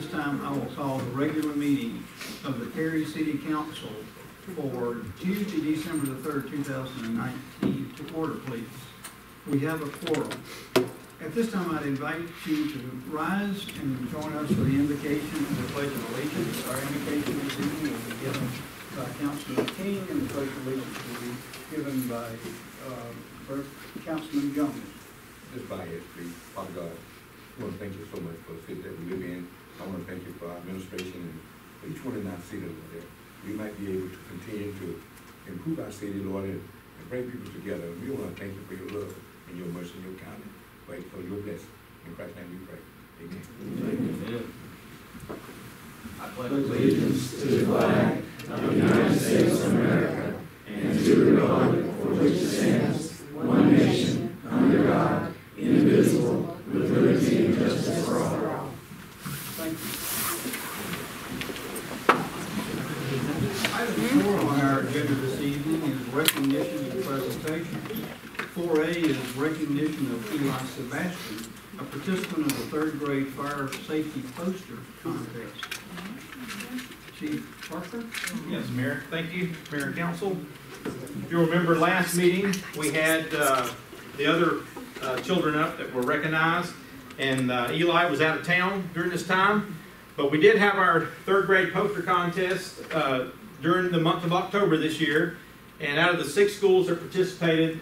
this time, I will call the regular meeting of the Perry City Council for Tuesday, December the 3rd, 2019 to order, please. We have a quorum. At this time, I'd invite you to rise and join us for the invocation of the Pledge of Allegiance. Our invocation this evening will be given by Councilman King, and the Pledge of Allegiance will be given by Councilman Jones. Just by it, please. Father God, I want to thank you so much for the city that we live in. I want to thank you for our administration and for each one in our city, Lord, that we might be able to continue to improve our city, Lord, and bring people together. And we want to thank you for your love and your mercy and your kindness. Pray for your blessing. In Christ's name we pray. Amen. Amen. I pledge allegiance to the flag of the United States of America and to the republic for which it stands, one nation, under God, indivisible, with liberty and justice for all. Thank you. Item 4 on our agenda this evening is recognition and presentation. 4A is recognition of Eli Sebastian, a participant of the 3rd grade fire safety poster contest. Chief Parker? Yes, Mayor. Thank you, Mayor and Council. If you remember last meeting, we had the other children up that were recognized, and Eli was out of town during this time, but we did have our 3rd grade poster contest during the month of October this year, and out of the 6 schools that participated,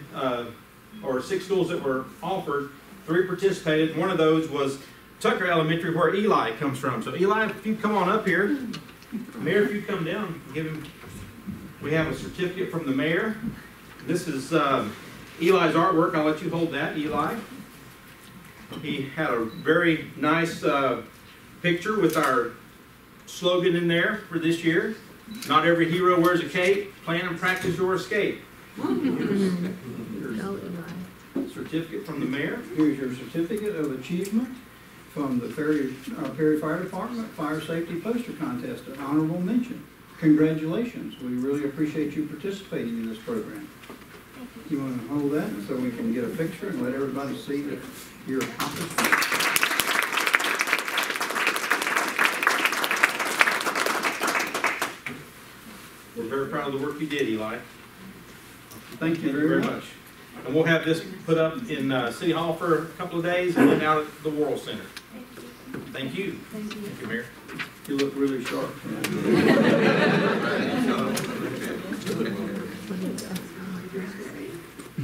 or 6 schools that were offered, 3 participated. One of those was Tucker Elementary, where Eli comes from. So Eli, if you come on up here. Mayor, if you come down, give him. We have a certificate from the mayor. This is Eli's artwork. I'll let you hold that, Eli. He had a very nice picture with our slogan in there for this year. Not every hero wears a cape. Plan and practice your escape. Here's certificate from the mayor. Here's your certificate of achievement from the Perry Fire Department Fire Safety Poster Contest, an honorable mention. Congratulations. We really appreciate you participating in this program. You want to hold that so we can get a picture and let everybody see that you're accomplished? We're very proud of the work you did, Eli. Thank you very much. And we'll have this put up in City Hall for a couple of days and then out at the World Center. Thank you. Thank you, Mayor. You look really sharp.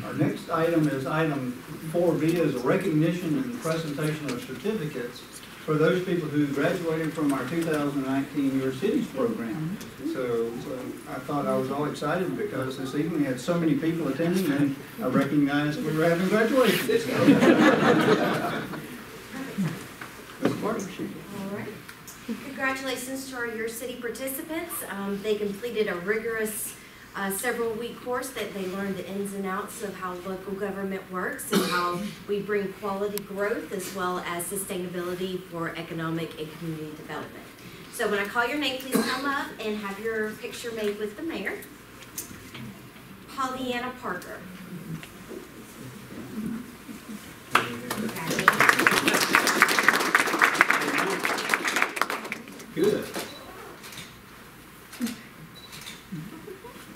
Our next item is item 4B, is a recognition and presentation of certificates for those people who graduated from our 2019 Your Cities program. So I thought I was all excited because this evening we had so many people attending, and I recognized we were having graduation. All right. Congratulations to our Your City participants. They completed a rigorous several-week course that they learned the ins and outs of how local government works and how we bring quality growth as well as sustainability for economic and community development. So when I call your name, please come up and have your picture made with the mayor. Pollyanna Parker. Good.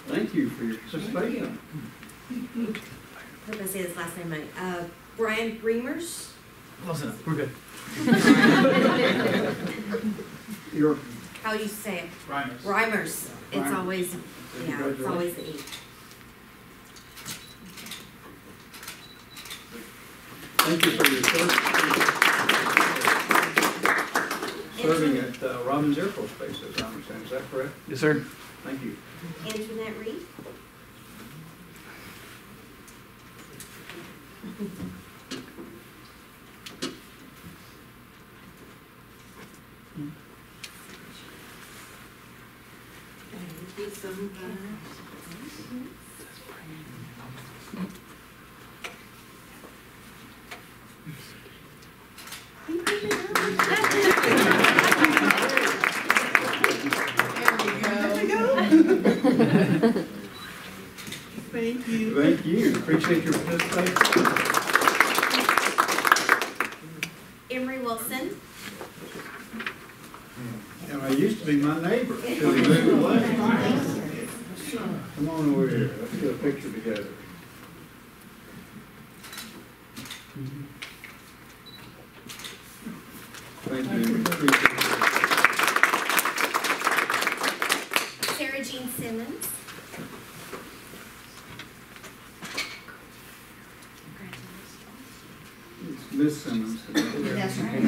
Thank you for your participation. I hope I say this last name right. Brian Reimers. Close enough. We're good. How do you say it? Reimers. Reimers. It's Reimers. always, yeah, it's always the E. Thank you for your serving at Robins Air Force Base, as I understand. Is that correct? Yes, sir. Thank you. Antoinette Reed. Thank you. Thank you. Appreciate your participation. Emery Wilson. He used to be my neighbor till he moved away. Come on over here, let's get a picture together. Thank you. Appreciate it. Sarah Jean Simmons. It's Miss Simmons. That's right.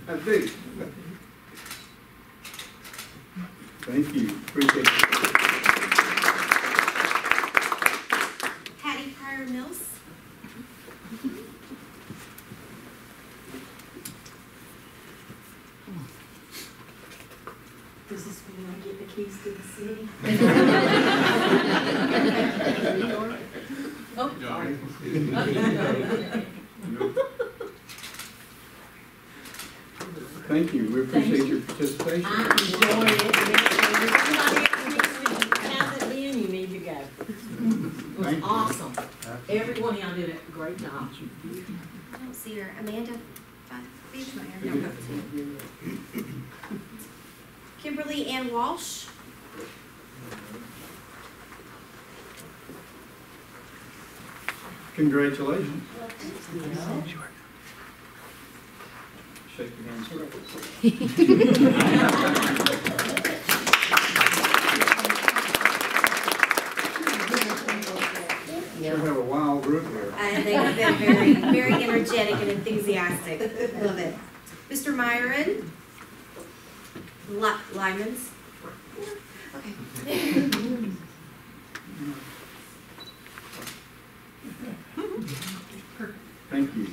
I think. Thank you, appreciate it. Hattie Pryor Mills. This is when I get the keys to the city. Oh, sorry. Thank you, we appreciate your participation. I enjoyed it. How's it been? You need to go. It was Thank you. awesome. Everyone y'all did a great job. I don't see her. Amanda Fischmeyer. No, go to. Kimberly Ann Walsh. Congratulations. Shake your hands. We have a wild group here. They have been very, very energetic and enthusiastic. Love it. Mr. Myron. Lyman's. Okay. Thank you.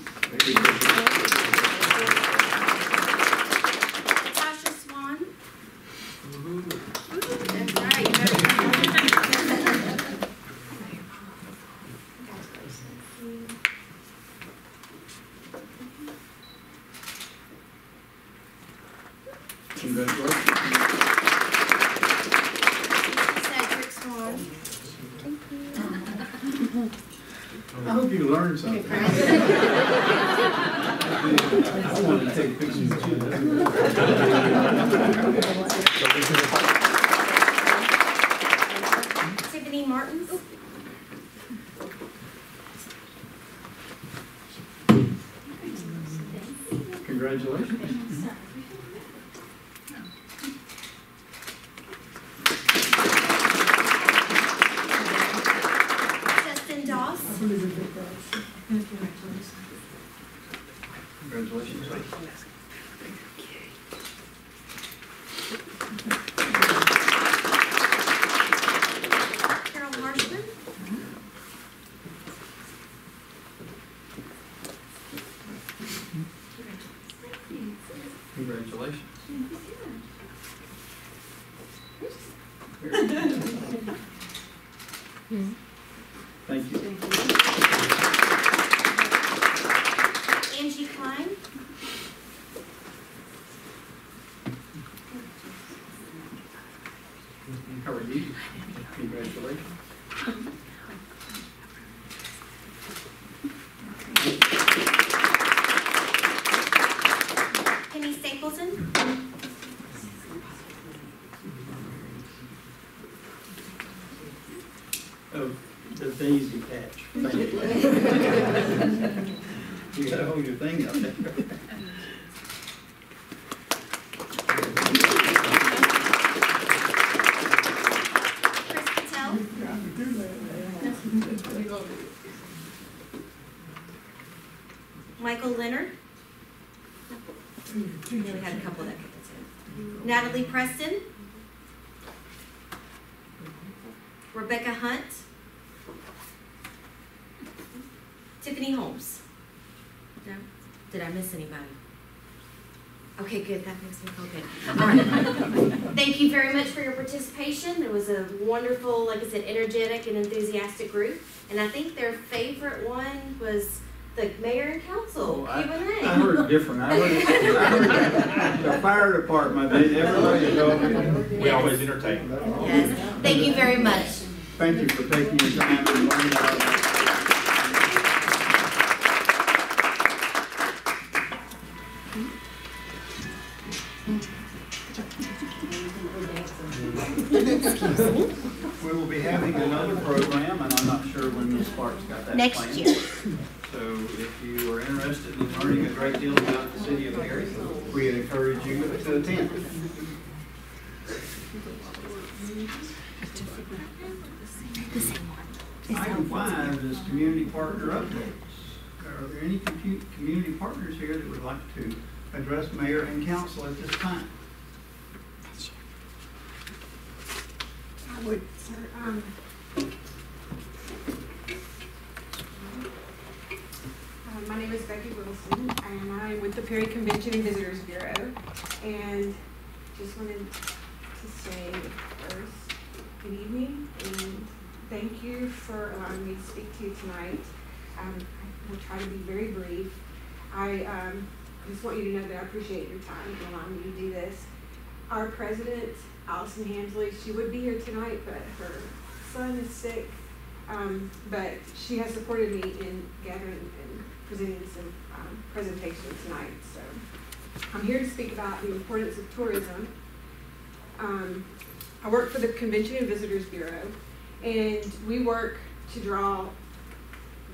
Natasha Swan. That's right. Congratulations. Cedric Swan. I hope you learned something. I want to take pictures too. Tiffany Martins. Congratulations. Justin Doss. Congratulations. Carol Harshman. Congratulations. Thank you. Angie Klein. How are you? Congratulations. Penny Stapleton. Oh, the daisy patch. Thank you. You gotta hold your thing up there. Chris Patel. Michael Leonard. We had a couple that could too. Natalie Preston. Rebecca Hunt. Tiffany Holmes. No? Did I miss anybody? Okay, good. That makes me feel good. All right. Thank you very much for your participation. It was a wonderful, like I said, energetic and enthusiastic group. And I think their favorite one was the mayor and council, I Q&A. heard different. I heard the fire department, everybody told me. We always entertain. Yes. Thank you very much. Thank you for taking your time and learning about it. We will be having another program, and I'm not sure when Ms. Sparks got that Next planned. year. So if you are interested in learning a great deal about the city of Perry, we encourage you to attend. Item 5 is community partner updates. Are there any community partners here that would like to address mayor and council at this time? I would, sir. My name is Becky Wilson, and I'm with the Perry Convention and Visitors Bureau. And just wanted to say first, good evening, and thank you for allowing me to speak to you tonight. I will try to be very brief. I just want you to know that I appreciate your time and allowing me to do this. Our president, Allison Hamsley, she would be here tonight, but her son is sick. But she has supported me in gathering and presenting some presentation tonight. So I'm here to speak about the importance of tourism. I work for the Convention and Visitors Bureau, and we work to draw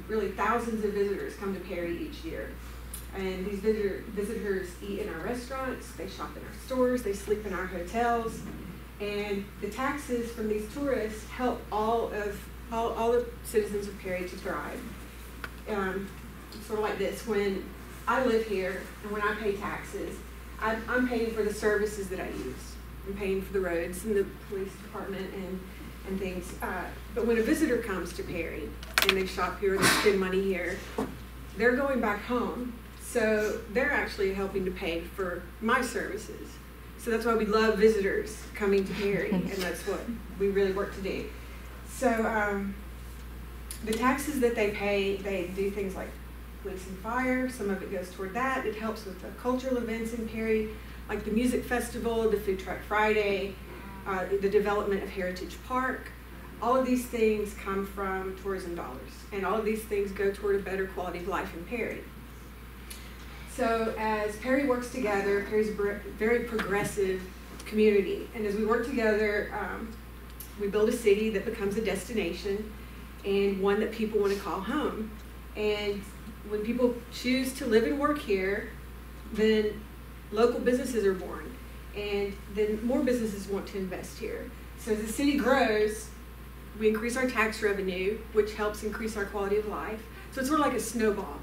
really thousands of visitors come to Perry each year. And these visitors eat in our restaurants, they shop in our stores, they sleep in our hotels, and the taxes from these tourists help all the citizens of Perry to thrive. Sort of like this, when I live here and when I pay taxes, I'm paying for the services that I use. I'm paying for the roads and the police department and things. But when a visitor comes to Perry and they shop here, they spend money here, they're going back home. So they're actually helping to pay for my services. So that's why we love visitors coming to Perry, and that's what we really work to do. So the taxes that they pay, they do things like police and fire. Some of it goes toward that. It helps with the cultural events in Perry, like the music festival, the Food Truck Friday, the development of Heritage Park. All of these things come from tourism dollars, and all of these things go toward a better quality of life in Perry. So as Perry works together, Perry's a very progressive community, and as we work together, we build a city that becomes a destination and one that people want to call home. And when people choose to live and work here, then local businesses are born, and then more businesses want to invest here. So as the city grows, we increase our tax revenue, which helps increase our quality of life. So it's sort of like a snowball.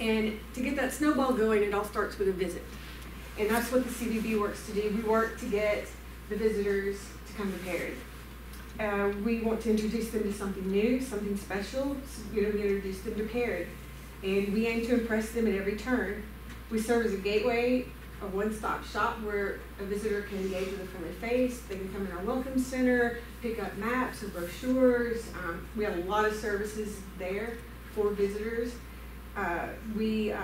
And to get that snowball going, it all starts with a visit. And that's what the CVB works to do. We work to get the visitors to come to Perry. We want to introduce them to something new, something special. So we introduce them to Perry. And we aim to impress them at every turn. We serve as a gateway, a one-stop shop where a visitor can engage with a friendly face. They can come in our welcome center, pick up maps or brochures. We have a lot of services there for visitors. We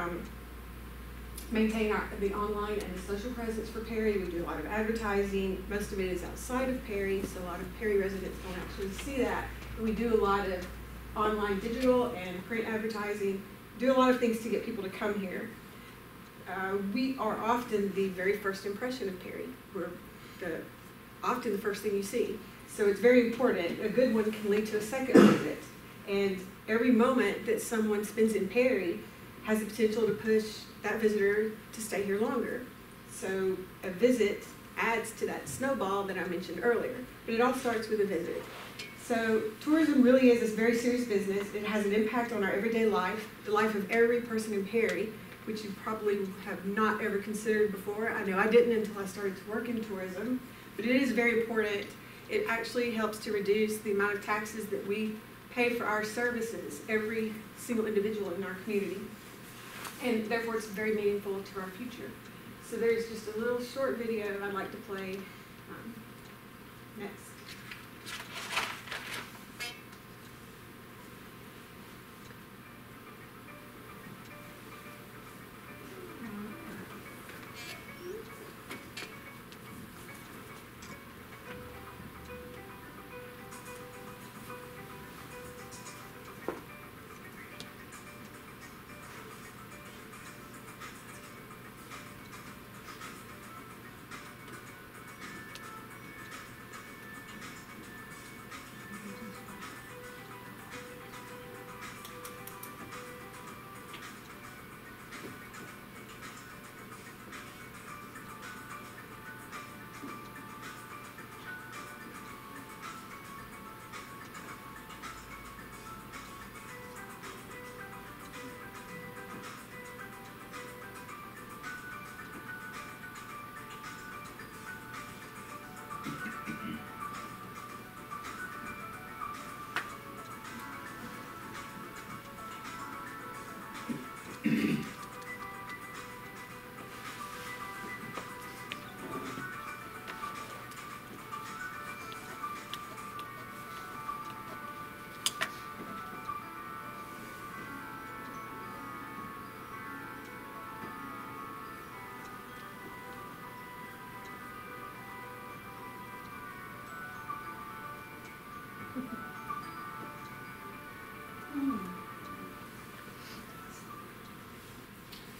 maintain the online and the social presence for Perry. We do a lot of advertising. Most of it is outside of Perry, so a lot of Perry residents don't actually see that. But we do a lot of online, digital, and print advertising. Do a lot of things to get people to come here. We are often the very first impression of Perry. We're often the first thing you see. So it's very important. A good one can lead to a second visit. And every moment that someone spends in Perry has the potential to push that visitor to stay here longer. So a visit adds to that snowball that I mentioned earlier. But it all starts with a visit. So tourism really is this very serious business. It has an impact on our everyday life, the life of every person in Perry, which you probably have not ever considered before. I know I didn't until I started to work in tourism, but it is very important. It actually helps to reduce the amount of taxes that we pay for our services, every single individual in our community. And therefore it's very meaningful to our future. So there's just a little short video I'd like to play next.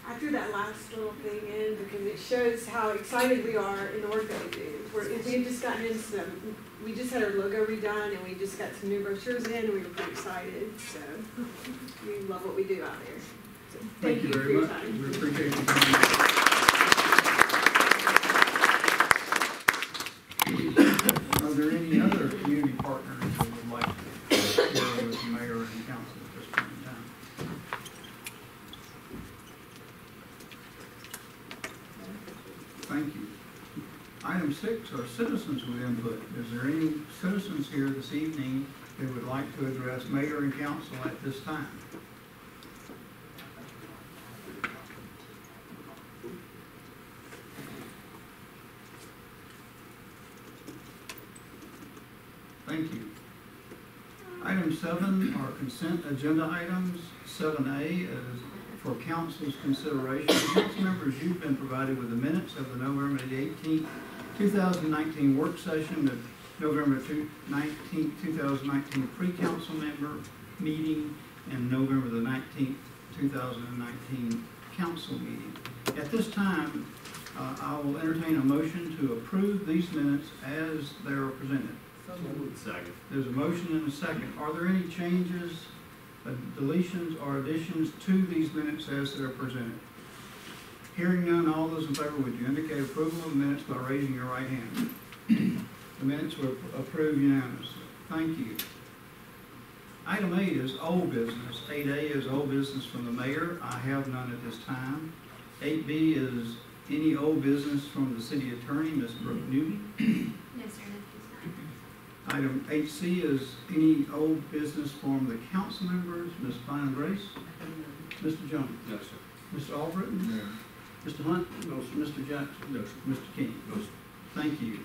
I threw that last little thing in because it shows how excited we are in the work that we do. We've just gotten into some, we just had our logo redone and we just got some new brochures in and we were pretty excited. So we love what we do out there. So thank you for very your much. time. We appreciate your time. Are there any other community partners that would like to share with the mayor and council at this point in time? Thank you. Item 6 are citizens with input. Is there any citizens here this evening that would like to address mayor and council at this time? Thank you. Item 7 are consent agenda items. 7A is for council's consideration. Council members, you've been provided with the minutes of the November 18th, 2019 work session, the November 19th, 2019 pre-council member meeting, and November the 19th, 2019 council meeting. At this time, I will entertain a motion to approve these minutes as they are presented. Second. There's a motion and a second. Are there any changes, deletions, or additions to these minutes as they're presented? Hearing none, all those in favor, would you indicate approval of the minutes by raising your right hand? The minutes were approved unanimously. Thank you. Item 8 is old business. 8A is old business from the mayor. I have none at this time. 8B is any old business from the city attorney, Ms. Brooke Newton. No, sir, Item 8C is any old business from the council members, Ms. Fine Grace, Mr. Jones, No, sir. Mr. Albritton, No. Mr. Hunt, no, sir. Mr. Jackson, No, sir. Mr. King. No, sir. Thank you.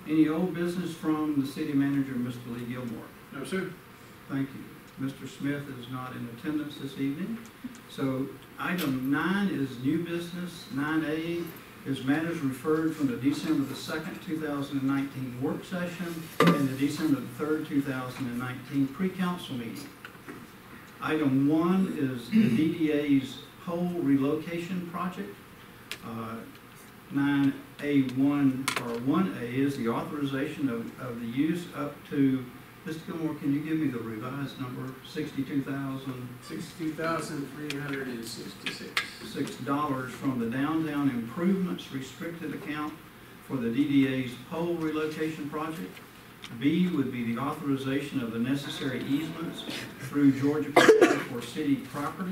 Any old business from the city manager, Mr. Lee Gilmore? No, sir. Thank you. Mr. Smith is not in attendance this evening. So item 9 is new business. 9A is matters referred from the December the 2nd, 2019 work session and the December the 3rd, 2019 pre-council meeting. Item 1 is the DDA's pole relocation project. 9A1 or 1A is the authorization of the use up to, Mr. Gilmore, can you give me the revised number? $62,366 from the downtown improvements restricted account for the DDA's pole relocation project. B would be the authorization of the necessary easements through Georgia Power for city property.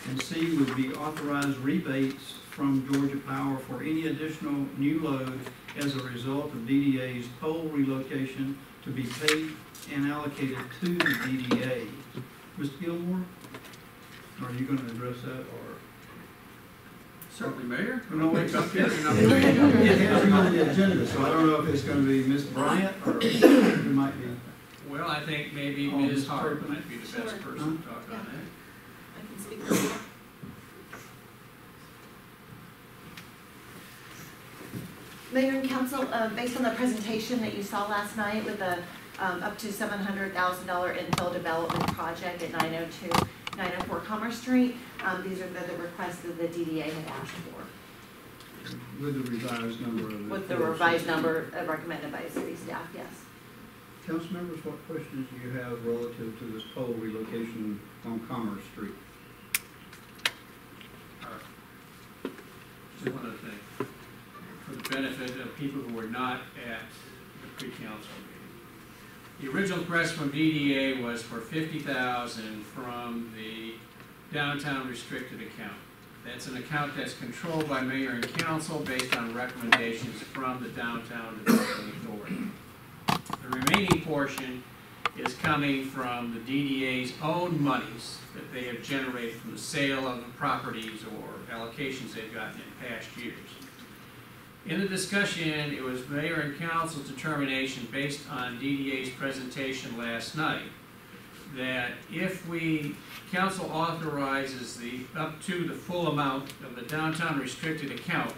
And C would be authorized rebates from Georgia Power for any additional new load as a result of DDA's pole relocation to be paid and allocated to the DDA. Mr. Gilmore, are you going to address that, or? Certainly, Mayor. No, It's up here. it has you on the agenda, so I don't know if it's going to be Ms. Bryant or it might be. Well, I think maybe Oh, Ms. Ms. Hart Turpin. might be the best Sure. person to talk on that. I can speak for you. Mayor and Council, based on the presentation that you saw last night with the up to $700,000 infill development project at 902, 904 Commerce Street, these are the requests that the DDA had asked for, With the revised number of. with the revised number recommended by city staff, yes. Council members, what questions do you have relative to this pole relocation on Commerce Street? Just one other thing, for the benefit of people who were not at the pre-council meeting. The original request from DDA was for $50,000 from the downtown restricted account. That's an account that's controlled by mayor and council based on recommendations from the downtown development authority. The remaining portion is coming from the DDA's own monies that they have generated from the sale of the properties or allocations they've gotten in past years. In the discussion, it was mayor and council's determination based on DDA's presentation last night that if council authorizes up to the full amount of the downtown restricted account,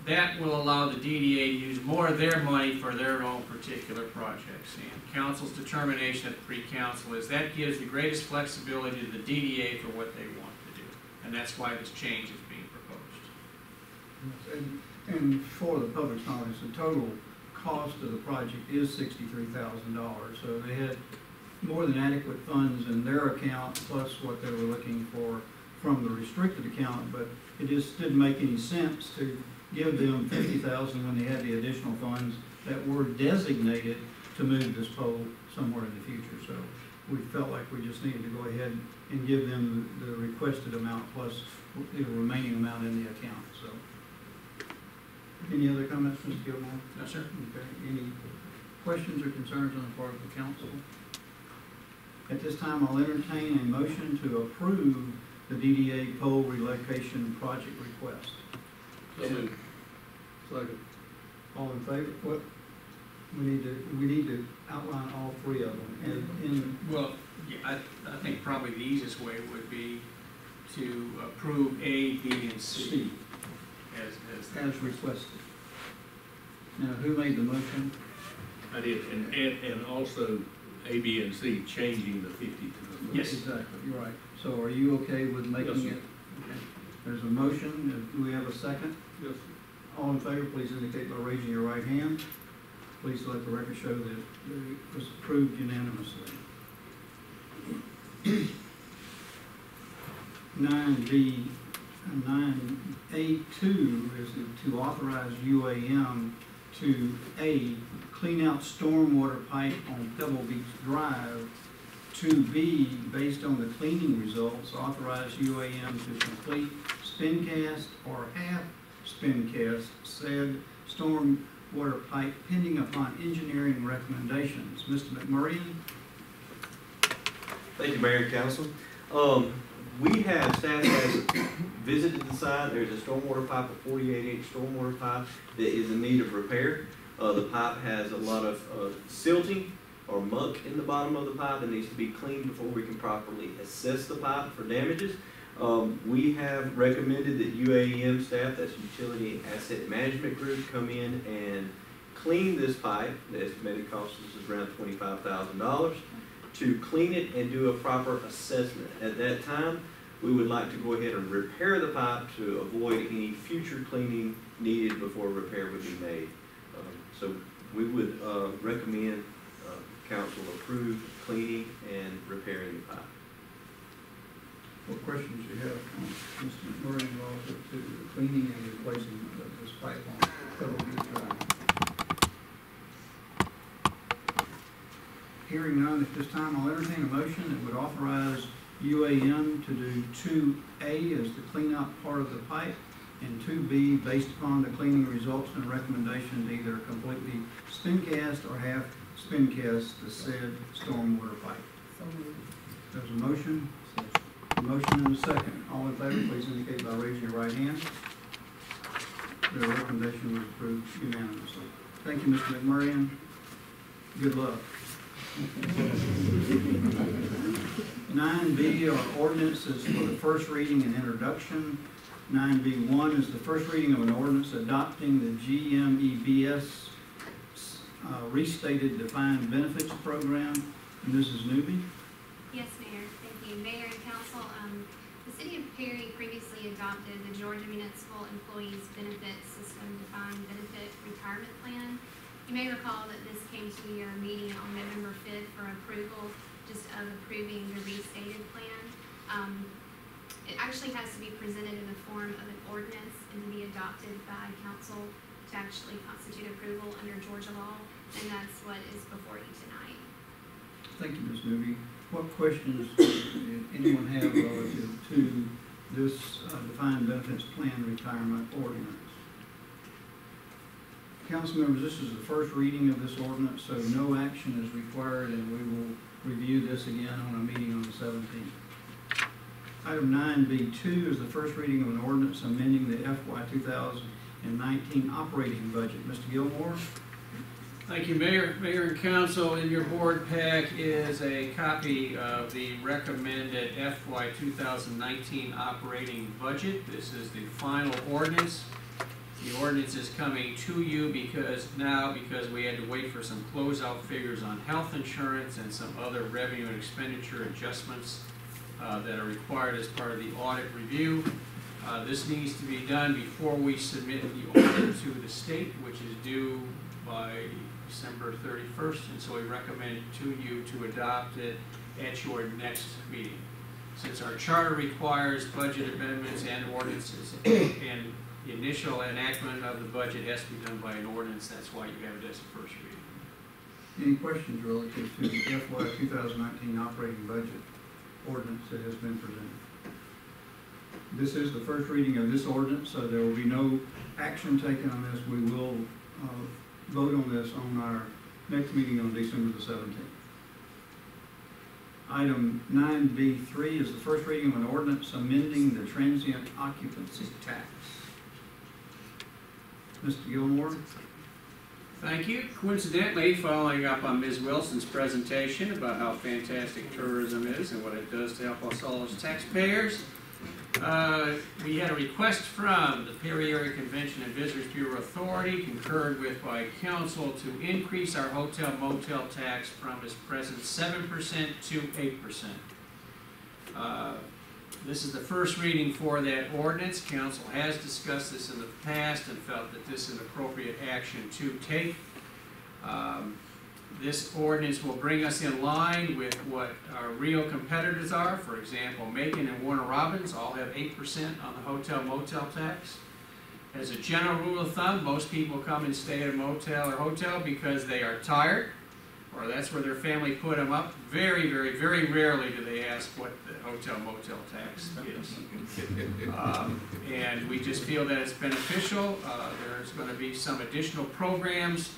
that will allow the DDA to use more of their money for their own particular projects. And council's determination at the pre-council is that gives the greatest flexibility to the DDA for what they want to do. and that's why this change is being proposed. And for the public's knowledge, the total cost of the project is $63,000. So they had more than adequate funds in their account, plus what they were looking for from the restricted account, but it just didn't make any sense to give them $50,000 when they had the additional funds that were designated to move this pole somewhere in the future. So we felt like we just needed to go ahead and give them the requested amount plus the remaining amount in the account, so. Any other comments, Mr. Gilmore? No, sir. Okay, any questions or concerns on the part of the council? At this time, I'll entertain a motion to approve the DDA pole relocation project request. Second. All in favor? What? We need to outline all three of them. And Well, yeah, I think probably the easiest way would be to approve A, B, and C C, as requested. Now, who made the motion? I did, and also A, B, and C changing the 50 to the. Yes. Exactly, you're right. So are you okay with making Yes, sir. it? Okay. There's a motion. Do we have a second? Yes. All in favor, please indicate by raising your right hand. Please let the record show that it was approved unanimously. 9A2 is to authorize UAM to A, clean out stormwater pipe on Pebble Beach Drive. 2B, based on the cleaning results, authorize UAM to complete spin cast or half spin cast said stormwater pipe pending upon engineering recommendations. Mr. McMurray? Thank you, Mayor and Council. Staff has visited the site. There's a stormwater pipe, a 48-inch stormwater pipe that is in need of repair. The pipe has a lot of silting or muck in the bottom of the pipe that needs to be cleaned before we can properly assess the pipe for damages. We have recommended that UAM staff, that's Utility Asset Management Group, come in and clean this pipe. The estimated cost is around $25,000 to clean it and do a proper assessment. At that time, we would like to go ahead and repair the pipe to avoid any future cleaning needed before repair would be made. So we would recommend council approve cleaning and repairing the pipe. What questions do you have on Mr. McMurray relative to the cleaning and replacing of this pipe on Pebble Beach Drive? Hearing none at this time, I'll entertain a motion that would authorize UAM to do 2A as the cleanout part of the pipe, and 2B, based upon the cleaning results and recommendations, either completely spin cast or half spin cast the said stormwater pipe. There's a motion. A motion and a second. All in favor, please indicate by raising your right hand. The recommendation was approved unanimously. Thank you, Mr. McMurray. Good luck. 9B are ordinances for the first reading and introduction. 9B1 is the first reading of an ordinance adopting the GMEBS restated defined benefits program. And Mrs. Newby. Yes, Mayor. Thank you. Mayor and Council, the City of Perry previously adopted the Georgia Municipal Employees Benefit System Defined Benefit Retirement Plan. You may recall that this came to your meeting on November 5th for approval, just of approving the restated plan. It actually has to be presented in the form of an ordinance and to be adopted by council to actually constitute approval under Georgia law, and that's what is before you tonight. Thank you, Ms. Newby. What questions does anyone have relative to this defined benefits plan retirement ordinance? Council members, this is the first reading of this ordinance, so no action is required, and we will review this again on a meeting on the 17th. Item 9B2 is the first reading of an ordinance amending the FY 2019 operating budget. Mr. Gilmore? Thank you, Mayor. Mayor and Council, in your board pack is a copy of the recommended FY 2019 operating budget. This is the final ordinance. The ordinance is coming to you because we had to wait for some closeout figures on health insurance and some other revenue and expenditure adjustments that are required as part of the audit review. This needs to be done before we submit the audit to the state, which is due by December 31st, and so we recommend to you to adopt it at your next meeting. Since our charter requires budget amendments and ordinances, and the initial enactment of the budget has to be done by an ordinance, that's why you have it as a first reading. Any questions relative to the FY 2019 operating budget ordinance that has been presented? This is the first reading of this ordinance, so there will be no action taken on this. We will vote on this on our next meeting on December the 17th. Item 9B3 is the first reading of an ordinance amending the transient occupancy tax. Mr. Gilmore? Thank you. Coincidentally, following up on Ms. Wilson's presentation about how fantastic tourism is and what it does to help us all as taxpayers, we had a request from the Perry Area Convention and Visitors Bureau Authority, concurred with by council, to increase our hotel motel tax from its present 7% to 8%. This is the first reading for that ordinance. Council has discussed this in the past and felt that this is an appropriate action to take. This ordinance will bring us in line with what our real competitors are. For example, Macon and Warner Robins all have 8% on the hotel motel tax. As a general rule of thumb, most people come and stay at a motel or hotel because they are tired, or that's where their family put them up. Very, very, very rarely do they ask what the hotel motel tax is. And we just feel that it's beneficial. There's going to be some additional programs.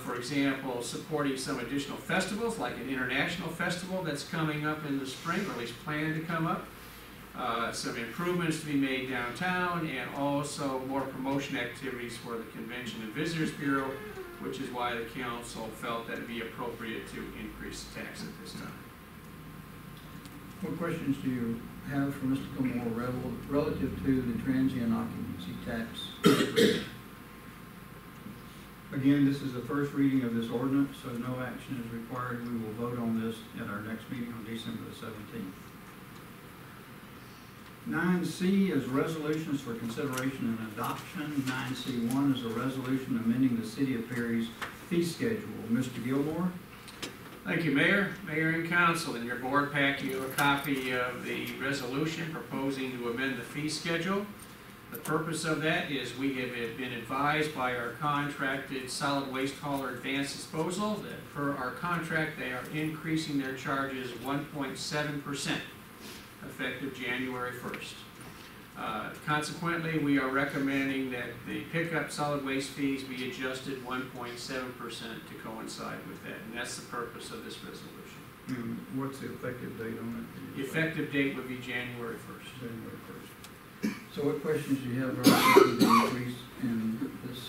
For example, supporting some additional festivals, like an international festival that's coming up in the spring, or at least planned to come up. Some improvements to be made downtown, and also more promotion activities for the Convention and Visitors Bureau, which is why the council felt that it would be appropriate to increase the tax at this time. What questions do you have for Mr. Gilmore relative to the transient occupancy tax? Again, this is the first reading of this ordinance, so no action is required. We will vote on this at our next meeting on December the 17th. 9C is resolutions for consideration and adoption. 9C1 is a resolution amending the City of Perry's fee schedule. Mr. Gilmore? Thank you, Mayor. Mayor and Council, in your board pack, you have a copy of the resolution proposing to amend the fee schedule. The purpose of that is we have been advised by our contracted solid waste hauler Advanced Disposal that per our contract, they are increasing their charges 1.7% effective January 1st. Consequently, we are recommending that the pickup solid waste fees be adjusted 1.7% to coincide with that, and that's the purpose of this resolution. And what's the effective date on it? The effective date would be January 1st. January 1st. So what questions do you have relative to the increase in this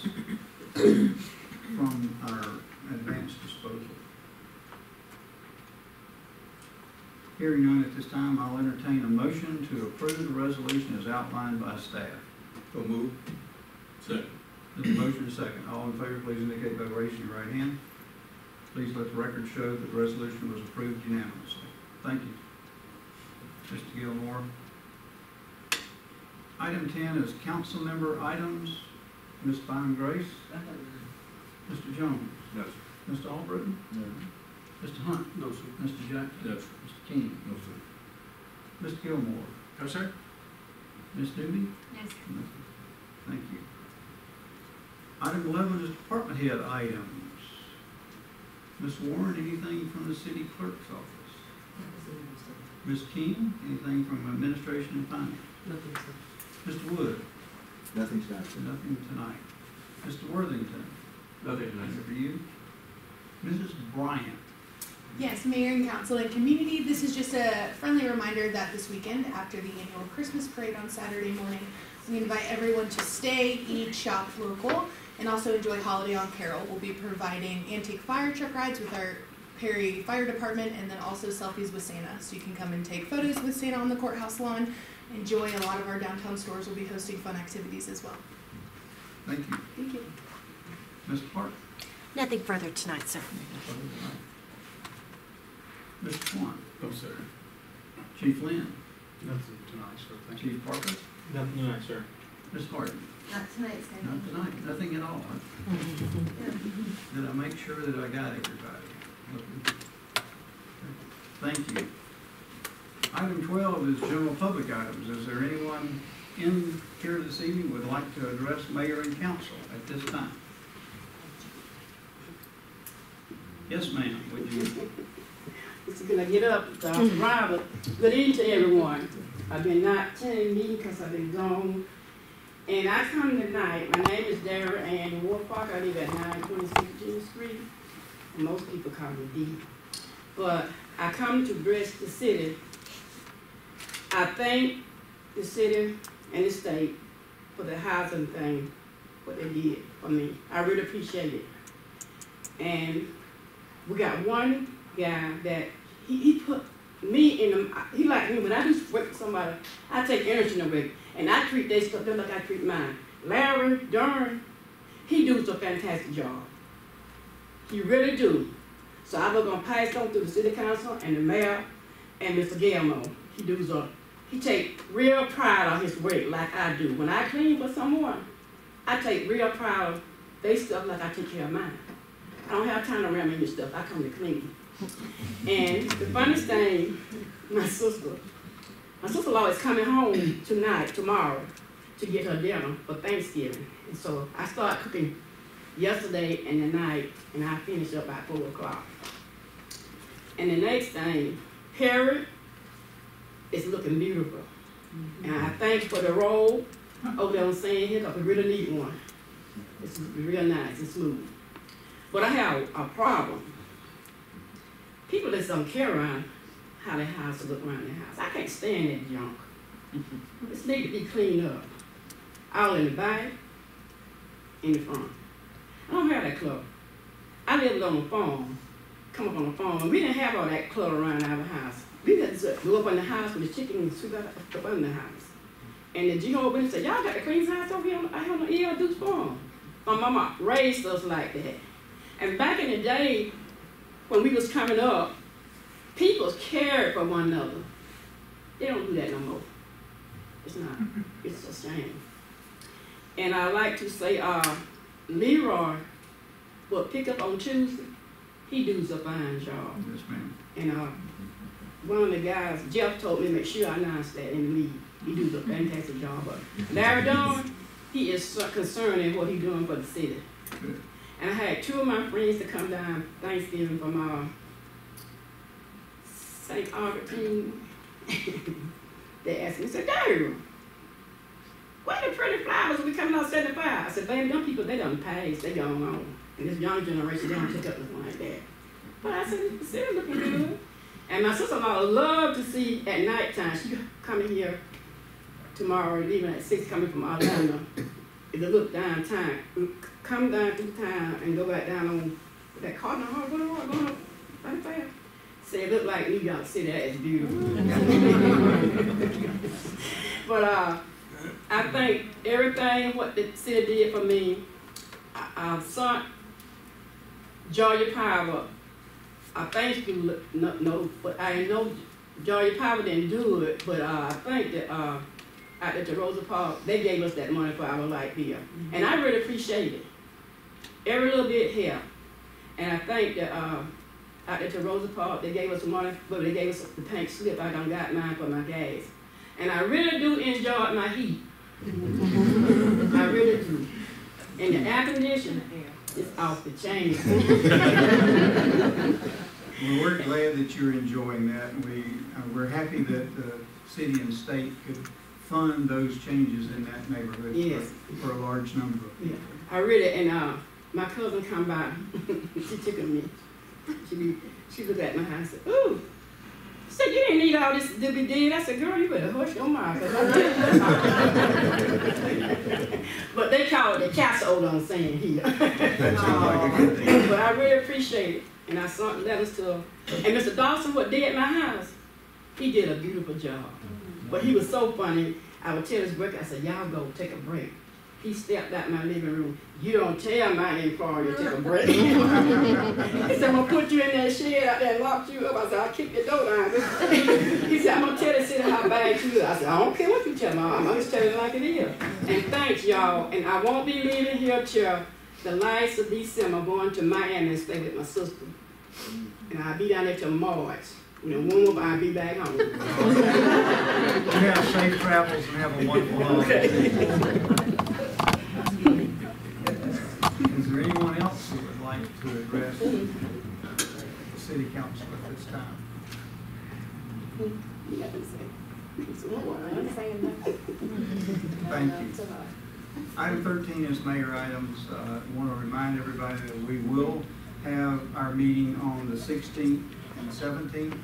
from our Advanced Disposal? Hearing none at this time, I'll entertain a motion to approve the resolution as outlined by staff. So move. Second. There's a motion and a second. All in favor, please indicate by raising your right hand. Please let the record show that the resolution was approved unanimously. Thank you. Mr. Gilmore. Item 10 is council member items. Ms. Bynum Grace. Mr. Jones. No, sir. Mr. Albritton. No. Mr. Hunt. No, sir. Mr. Jackson. No, sir. Mr. King. No, sir. Mr. Gilmore. No, sir? Ms. Doobie. No, sir. No. Thank you. Item 11 is department head items. Ms. Warren, anything from the city clerk's office? Ms. King, anything from administration and finance? Nothing, sir. Mr. Wood? Nothing, sir. Nothing tonight. Mr. Worthington? Nothing tonight. Nothing for you. Mrs. Bryant? Yes, Mayor and Council and Community, this is just a friendly reminder that this weekend, after the annual Christmas parade on Saturday morning, we invite everyone to stay, eat, shop local, and also enjoy Holiday on Carol. We'll be providing antique fire truck rides with our Perry Fire Department, and then also selfies with Santa. So you can come and take photos with Santa on the courthouse lawn. Enjoy. A lot of our downtown stores will be hosting fun activities as well. Thank you. Thank you. Ms. Park? Nothing further tonight, sir. Mr. Swan? No, sir. Chief Lynn? Nothing tonight, sir. Thank Chief Parker? Nothing tonight, sir. Ms. Martin? Not tonight, Sandy. Not tonight, nothing at all, huh? Did I make sure that I got everybody? Thank you. Item 12 is general public items. Is there anyone in here this evening who would like to address mayor and council at this time? Yes, ma'am, would you? It's gonna get up, Robert. Good evening to everyone. I've been not attending meeting because I've been gone. And I come tonight, my name is Dara Ann Ward Park. I live at 926 June Street. And most people call me D. But I come to bless the city. I thank the city and the state for the housing thing, what they did for me. I really appreciate it. And we got one guy that he put me in them. He like me, when I do work for somebody, I take energy in the way, and I treat their stuff just like I treat mine. Larry Dern, he does a fantastic job. He really do. So I was gonna pass on through the city council and the mayor and Mr. Gelmo. He take real pride on his work like I do. When I clean for someone, I take real pride of their stuff like I take care of mine. I don't have time to ram in your stuff. I come to clean. And the funniest thing, my sister-in-law is coming home tomorrow, to get her dinner for Thanksgiving. And so I started cooking yesterday and the night, and I finished up by 4 o'clock. And the next thing, Perry is looking beautiful. And I thank you for the roll over there on Sand Hill, because we really need one. It's real nice and smooth. But I have a problem. People that don't care around how their house look around their house. I can't stand that junk. This need to be cleaned up. All in the back, in the front. I don't have that clutter. I lived on a farm, come up on a farm, and we didn't have all that clutter around our house. We just go up in the house with the chicken and sweep up in the house. And the G.O. went and said, y'all got the cleanest house over here on the Dukes Farm. My mama raised us like that. And back in the day, when we was coming up, people cared for one another. They don't do that no more. It's not. It's a shame. And I like to say, Leroy will pick up on Tuesday. He does a fine job. Yes, ma'am. And one of the guys, Jeff, told me to make sure I announced that in the meeting. He does a fantastic job. But Larry Dawn, he is so concerned in what he's doing for the city. Good. And I had 2 of my friends to come down Thanksgiving from St. Augustine. They asked me, said, Daryl, why the pretty flowers will be coming out 75? I said, baby, them people, they done passed, they gone on. And this young generation, they don't take up nothing like that. But I said, the city's looking good. And my sister-in-law love to see at nighttime. She coming here tomorrow, leaving at 6, coming from Orlando. If you look downtown, come down through town and go back down on that Cardinal Hall, going up right there. Say it look like New York City. That is beautiful. But I think everything what the city did for me, I saw Georgia Power. I thank you, no, but I know Georgia Power didn't do it, but I think that out at the Rosa Park, they gave us that money for our light bill. And I really appreciate it. Every little bit helped. And I think that out at the Rosa Park, they gave us money, but they gave us the pink slip. I done got mine for my gas. And I really do enjoy my heat. I really do. And the air conditioner is off the chain. Well, we're glad that you're enjoying that. And we're happy that the city and state could fund those changes in that neighborhood. Yes. For a large number of people. Yeah. I really, and my cousin come by, she tickled me. She looked at my house and said, ooh. She said, you didn't need all this to be dead. I said, girl, you better hush your mouth. But they call it the castle on Sand Hill. But I really appreciate it. And I sent letters to her. And Mr. Dawson, what did at my house, he did a beautiful job. But he was so funny. I would tell his worker, I said, y'all go take a break. he stepped out my living room. You don't tell my employer to take a break. He said, I'm gonna put you in that shed out there and lock you up. I said, I'll kick the door down. He said, I'm gonna tell the city how bad you are. I said, I don't care what you tell me, I'm just telling it like it is. And thanks y'all, and I won't be leaving here till the last of December, going to Miami and stay with my sister. And I'll be down there till March. When it warm up, I'll be back home. You have safe travels and have a wonderful holiday. Is there anyone else who would like to address the city council at this time? Thank you. Item 13 is mayor items. I want to remind everybody that we will have our meeting on the 16th and 17th.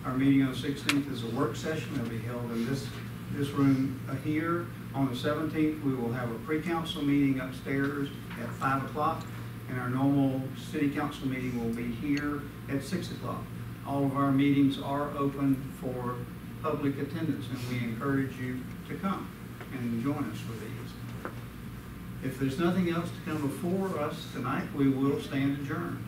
Our meeting on the 16th is a work session that will be held in this room here. On the 17th, we will have a pre-council meeting upstairs at 5 o'clock, and our normal city council meeting will be here at 6 o'clock. All of our meetings are open for public attendance, and we encourage you to come and join us for these. If there's nothing else to come before us tonight, we will stand adjourned.